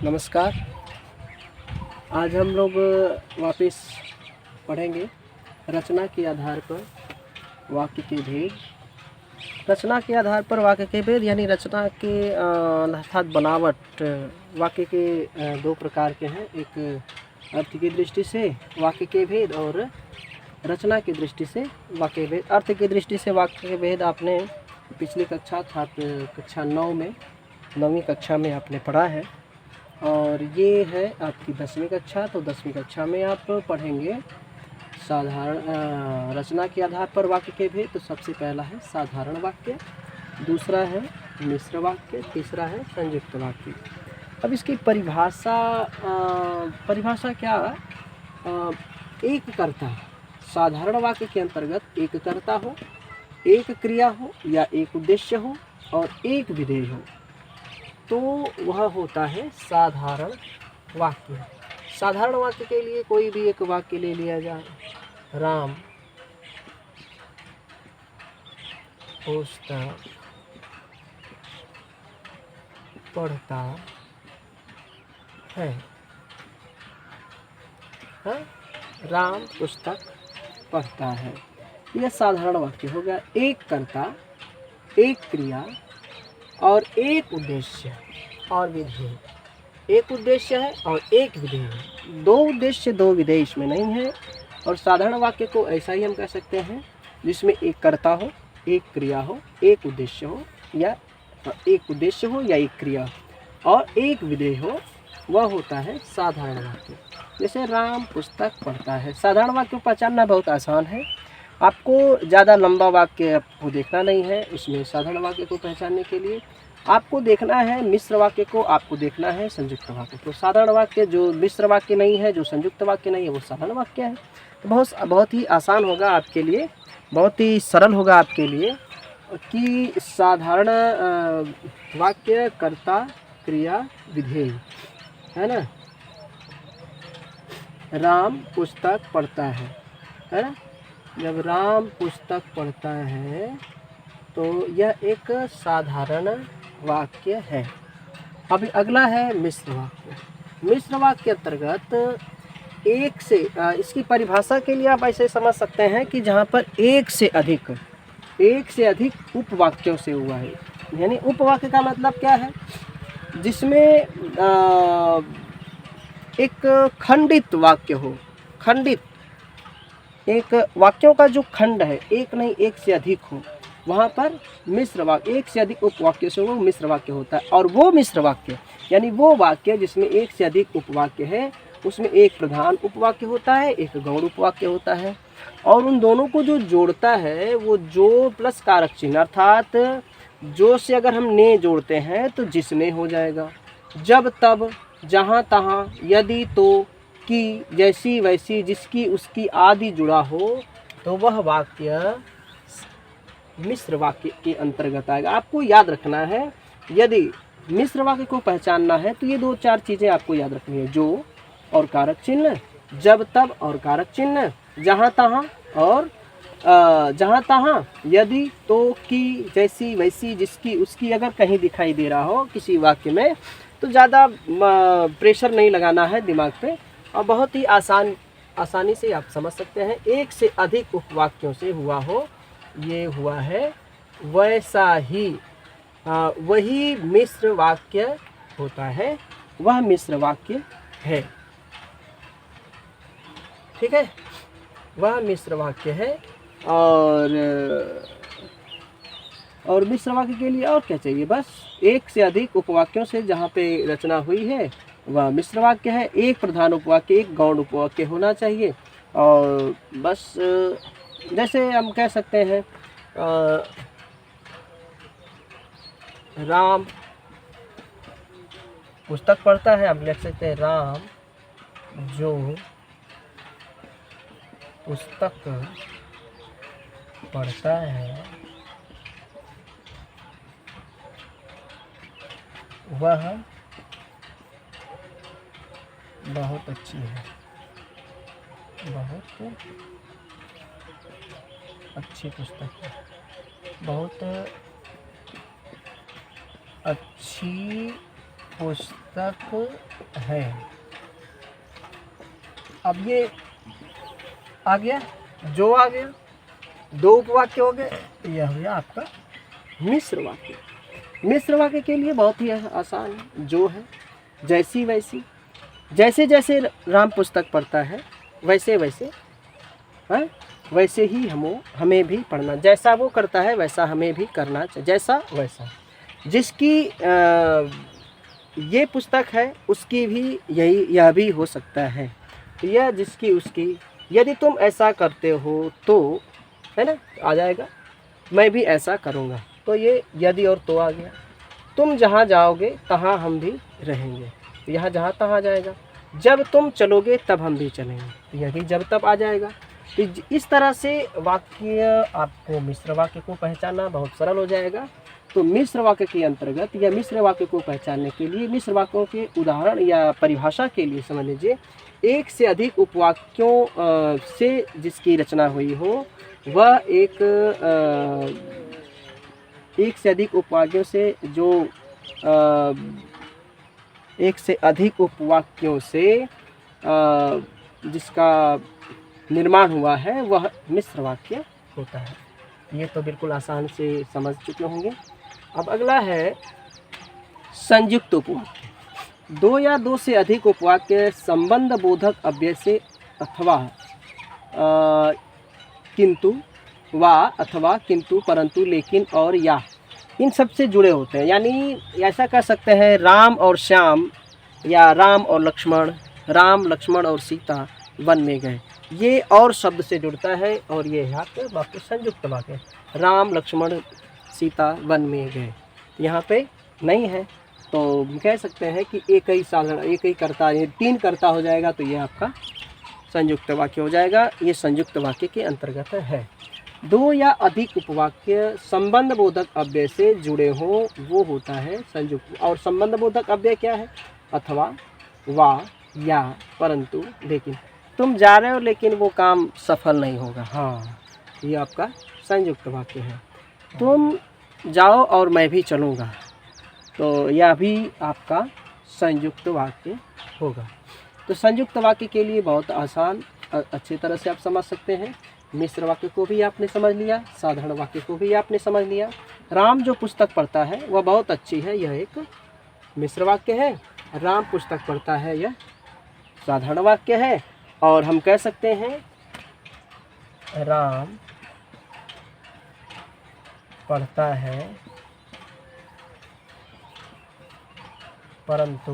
नमस्कार। आज हम लोग वापस पढ़ेंगे रचना के आधार पर वाक्य के भेद। रचना के आधार पर वाक्य के भेद यानी रचना के अर्थात बनावट। वाक्य के दो प्रकार के हैं, एक अर्थ की दृष्टि से वाक्य के भेद और रचना की दृष्टि से वाक्य के भेद। अर्थ की दृष्टि से वाक्य के भेद आपने पिछली कक्षा अर्थात कक्षा 9 में 9वीं कक्षा में आपने पढ़ा है और ये है आपकी 10वीं कक्षा। तो 10वीं कक्षा में आप पढ़ेंगे साधारण रचना के आधार पर वाक्य के भेद। तो सबसे पहला है साधारण वाक्य, दूसरा है मिश्र वाक्य, तीसरा है संयुक्त वाक्य। अब इसकी परिभाषा क्या? एक कर्ता, साधारण वाक्य के अंतर्गत एक कर्ता हो, एक क्रिया हो या एक उद्देश्य हो और एक विधेय हो तो वह होता है साधारण वाक्य। साधारण वाक्य के लिए कोई भी एक वाक्य ले लिया जाए। राम पुस्तक पढ़ता है। हाँ? राम पुस्तक पढ़ता है, यह साधारण वाक्य हो गया। एक कर्ता, एक क्रिया और एक उद्देश्य और विधेय। एक उद्देश्य है और एक विधेय है। दो उद्देश्य दो विधेय इसमें नहीं है। और साधारण वाक्य को ऐसा ही हम कह सकते हैं जिसमें एक कर्ता हो, एक क्रिया हो, एक उद्देश्य हो या एक क्रिया और एक विधेय हो, वह होता है साधारण वाक्य। जैसे राम पुस्तक पढ़ता है। साधारण वाक्य को पहचानना बहुत आसान है। आपको ज़्यादा लंबा वाक्य आपको देखना नहीं है। इसमें साधारण वाक्य को पहचानने के लिए आपको देखना है मिश्र वाक्य को, आपको देखना है संयुक्त वाक्य को। साधारण वाक्य जो मिश्र वाक्य नहीं है, जो संयुक्त वाक्य नहीं है, वो साधारण वाक्य है। तो बहुत ही आसान होगा आपके लिए, बहुत ही सरल होगा आपके लिए कि साधारण वाक्य कर्ता क्रिया विधेय है ना। राम पुस्तक पढ़ता है ना। जब राम पुस्तक पढ़ता है तो यह एक साधारण वाक्य है। अभी अगला है मिश्र वाक्य। मिश्र वाक्य अंतर्गत एक से इसकी परिभाषा के लिए आप ऐसे समझ सकते हैं कि जहाँ पर एक से अधिक उपवाक्यों से हुआ है। यानी उपवाक्य का मतलब क्या है? जिसमें एक खंडित वाक्य हो। खंडित एक वाक्यों का जो खंड है, एक नहीं एक से अधिक हो, वहाँ पर मिश्र वाक्य, एक से अधिक उपवाक्य से वो मिश्र वाक्य होता है। और वो मिश्र वाक्य यानी वो वाक्य जिसमें एक से अधिक उपवाक्य है, उसमें एक प्रधान उपवाक्य होता है, एक गौण उपवाक्य होता है। और उन दोनों को जो जोड़ता है वो जो प्लस कारक चिन्ह, अर्थात जो से अगर हम ने जोड़ते हैं तो जिसमें हो जाएगा। जब तब, जहाँ तहाँ, यदि तो, की, जैसी वैसी, जिसकी उसकी आदि जुड़ा हो तो वह वाक्य मिश्र वाक्य के अंतर्गत आएगा। आपको याद रखना है, यदि मिश्र वाक्य को पहचानना है तो ये दो चार चीज़ें आपको याद रखनी है। जो और कारक चिन्ह, जब तब और कारक चिन्ह, जहाँ तहाँ और जहाँ तहाँ, यदि तो, की, जैसी वैसी, जिसकी उसकी अगर कहीं दिखाई दे रहा हो किसी वाक्य में तो ज़्यादा प्रेशर नहीं लगाना है दिमाग पे और बहुत ही आसानी से आप समझ सकते हैं। एक से अधिक उपवाक्यों से हुआ हो, ये हुआ है, वैसा ही वही मिश्र वाक्य होता है, वह मिश्र वाक्य है। ठीक है, वह मिश्र वाक्य है। और मिश्र वाक्य के लिए और क्या चाहिए? बस एक से अधिक उपवाक्यों से जहाँ पे रचना हुई है वह मिश्र वाक्य है। एक प्रधान उपवाक्य, एक गौण उपवाक्य होना चाहिए। और बस जैसे हम कह सकते हैं राम पुस्तक पढ़ता है, हम लिख सकते हैं राम जो पुस्तक पढ़ता है वह बहुत अच्छी है, बहुत अच्छी पुस्तक है, बहुत अच्छी पुस्तक है। अब ये आ गया, जो आ गया, दो उपवाक्य हो गए, यह हो गया आपका मिश्र वाक्य। मिश्र वाक्य के लिए बहुत ही आसान है, जो है जैसी वैसी, जैसे जैसे राम पुस्तक पढ़ता है वैसे वैसे, है वैसे ही हमें भी पढ़ना, जैसा वो करता है वैसा हमें भी करना चाहिए, जैसा वैसा। जिसकी ये पुस्तक है उसकी भी यह भी हो सकता है, यह जिसकी उसकी, यदि तुम ऐसा करते हो तो, है ना, आ जाएगा, मैं भी ऐसा करूँगा, तो ये यदि और तो आ गया। तुम जहाँ जाओगे तहाँ हम भी रहेंगे, यहाँ जहाँ तहाँ आ जाएगा। जब तुम चलोगे तब हम भी चलेंगे, यदि जब तब आ जाएगा। तो इस तरह से वाक्य, आपको मिश्र वाक्य को पहचानना बहुत सरल हो जाएगा। तो मिश्र वाक्य के अंतर्गत या मिश्र वाक्य को पहचानने के लिए मिश्र वाक्यों के उदाहरण या परिभाषा के लिए समझ लीजिए, एक से अधिक उपवाक्यों से जिसकी रचना हुई हो वह एक से अधिक उपवाक्यों से जो एक से अधिक उपवाक्यों से जिसका निर्माण हुआ है वह मिश्र वाक्य होता है। ये तो बिल्कुल आसान से समझ चुके होंगे। अब अगला है संयुक्त उपवाक्य। दो या दो से अधिक उपवाक्य संबंध बोधक अव्यय से अथवा किंतु, वा, अथवा, किंतु, परंतु, लेकिन और या, इन सब से जुड़े होते हैं। यानी ऐसा कह सकते हैं राम और श्याम, या राम और लक्ष्मण, राम लक्ष्मण और सीता वन में गए, ये और शब्द से जुड़ता है और ये यहाँ पे वाक्य संयुक्त वाक्य, राम लक्ष्मण सीता वन में गए, यहाँ पे नहीं है, तो कह सकते हैं कि एक ही साधारण, एक ही कर्ता, ये तीन कर्ता हो जाएगा, तो ये आपका संयुक्त वाक्य हो जाएगा। ये संयुक्त वाक्य के अंतर्गत है। दो या अधिक उपवाक्य संबंध बोधक अव्यय से जुड़े हो वो होता है संयुक्त। और संबंध बोधक अव्यय क्या है? अथवा, वा, या, परंतु, लेकिन। तुम जा रहे हो लेकिन वो काम सफल नहीं होगा, हाँ, ये आपका संयुक्त वाक्य है। तुम जाओ और मैं भी चलूँगा, तो यह भी आपका संयुक्त वाक्य होगा। तो संयुक्त वाक्य के लिए बहुत आसान, अच्छी तरह से आप समझ सकते हैं। मिश्र वाक्य को भी आपने समझ लिया, साधारण वाक्य को भी आपने समझ लिया। राम जो पुस्तक पढ़ता है वह बहुत अच्छी है, यह एक मिश्र वाक्य है। राम पुस्तक पढ़ता है, यह साधारण वाक्य है। और हम कह सकते हैं राम पढ़ता है परंतु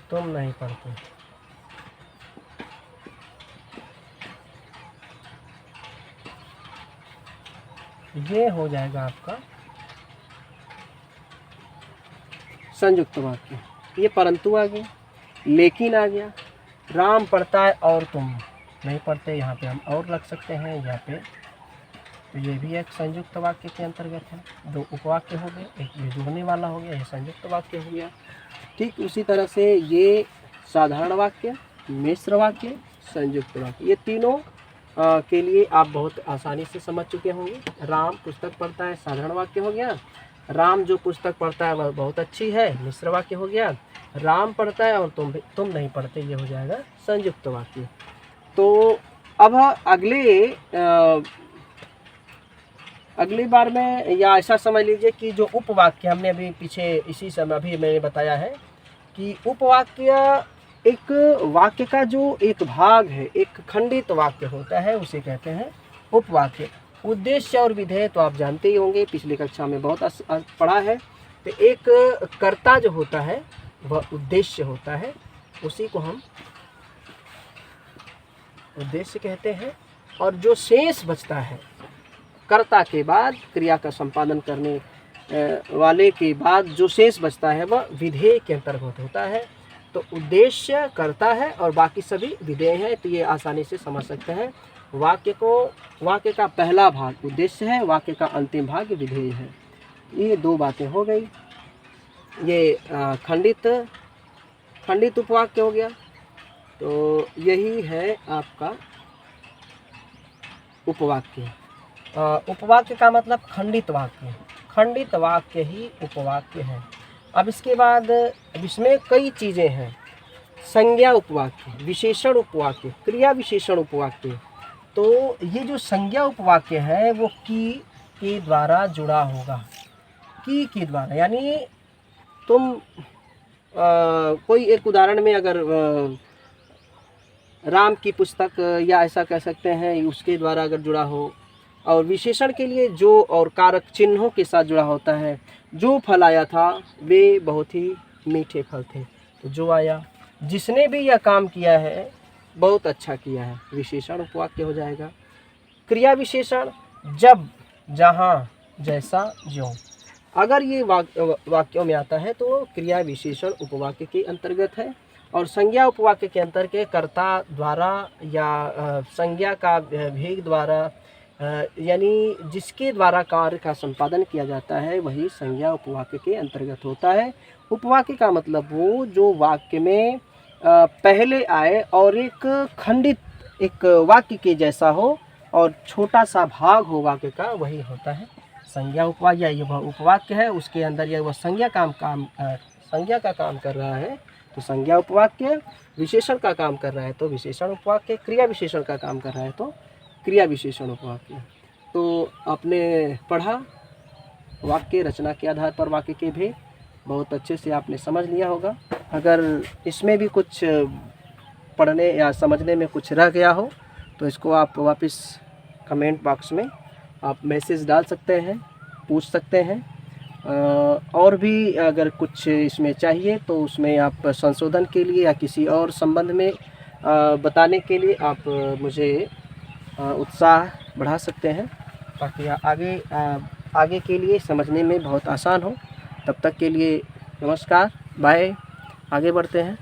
तुम नहीं पढ़ते, ये हो जाएगा आपका संयुक्त वाक्य। ये परंतु आ गया, लेकिन आ गया, राम पढ़ता है और तुम नहीं पढ़ते, यहाँ पे हम और रख सकते हैं यहाँ पे, तो ये भी एक संयुक्त वाक्य के अंतर्गत है। दो उपवाक्य हो गए, एक ये जुड़ने वाला हो गया, ये संयुक्त वाक्य हो गया। ठीक उसी तरह से ये साधारण वाक्य, मिश्र वाक्य, संयुक्त वाक्य, ये तीनों के लिए आप बहुत आसानी से समझ चुके होंगे। राम पुस्तक पढ़ता है, साधारण वाक्य हो गया। राम जो पुस्तक पढ़ता है वह बहुत अच्छी है, मिश्र वाक्य हो गया। राम पढ़ता है और तुम नहीं पढ़ते, ये हो जाएगा संयुक्त वाक्य। तो अब अगली बार में, या ऐसा समझ लीजिए कि जो उपवाक्य हमने अभी पीछे इसी समय अभी मैंने बताया है कि उपवाक्य एक वाक्य का जो एक भाग है, एक खंडित वाक्य होता है, उसे कहते हैं उपवाक्य। उद्देश्य और विधेय तो आप जानते ही होंगे, पिछली कक्षा में बहुत पढ़ा है। तो एक कर्ता जो होता है वह उद्देश्य होता है, उसी को हम उद्देश्य कहते हैं। और जो शेष बचता है कर्ता के बाद, क्रिया का संपादन करने वाले के बाद जो शेष बचता है वह विधेय के अंतर्गत होता है। तो उद्देश्य कर्ता है और बाकी सभी विधेय हैं। तो ये आसानी से समझ सकते हैं। वाक्य का पहला भाग उद्देश्य है, वाक्य का अंतिम भाग विधेय है। ये दो बातें हो गई। ये खंडित उपवाक्य हो गया। तो यही है आपका उपवाक्य। उपवाक्य का मतलब खंडित वाक्य, खंडित वाक्य ही उपवाक्य है। अब इसके बाद अब इसमें कई चीज़ें हैं, संज्ञा उपवाक्य, विशेषण उपवाक्य, क्रिया विशेषण उपवाक्य। तो ये जो संज्ञा उपवाक्य है वो की के द्वारा जुड़ा होगा, की के द्वारा, यानी तुम कोई एक उदाहरण में अगर राम की पुस्तक या ऐसा कह सकते हैं उसके द्वारा अगर जुड़ा हो, और विशेषण के लिए जो और कारक चिन्हों के साथ जुड़ा होता है। जो फल आया था वे बहुत ही मीठे फल थे, तो जो आया, जिसने भी यह काम किया है बहुत अच्छा किया है, विशेषण उपवाक्य हो जाएगा। क्रिया विशेषण जब, जहाँ, जैसा, ज्यों, अगर ये वाक्यों में आता है तो क्रिया विशेषण उपवाक्य के अंतर्गत है। और संज्ञा उपवाक्य के अंतर्गत कर्ता द्वारा या संज्ञा का भेद द्वारा, यानी जिसके द्वारा कार्य का संपादन किया जाता है वही संज्ञा उपवाक्य के अंतर्गत होता है। उपवाक्य का मतलब वो जो वाक्य में पहले आए और एक खंडित, एक वाक्य के जैसा हो और छोटा सा भाग हो वाक्य का, वही होता है संज्ञा उपवाक्य। या यह उपवाक्य है, उसके अंदर यह वह संज्ञा का काम कर रहा है तो संज्ञा उपवाक्य, विशेषण का काम कर रहा है तो विशेषण उपवाक्य, क्रिया विशेषण का काम कर रहा है तो क्रिया विशेषण उपवाक्य। तो आपने पढ़ा वाक्य रचना के आधार पर वाक्य के भेद, बहुत अच्छे से आपने समझ लिया होगा। अगर इसमें भी कुछ पढ़ने या समझने में कुछ रह गया हो तो इसको आप वापस कमेंट बॉक्स में आप मैसेज डाल सकते हैं, पूछ सकते हैं। और भी अगर कुछ इसमें चाहिए तो उसमें आप संशोधन के लिए या किसी और संबंध में बताने के लिए आप मुझे उत्साह बढ़ा सकते हैं, ताकि आगे के लिए समझने में बहुत आसान हो। तब तक के लिए नमस्कार, बाय, आगे बढ़ते हैं।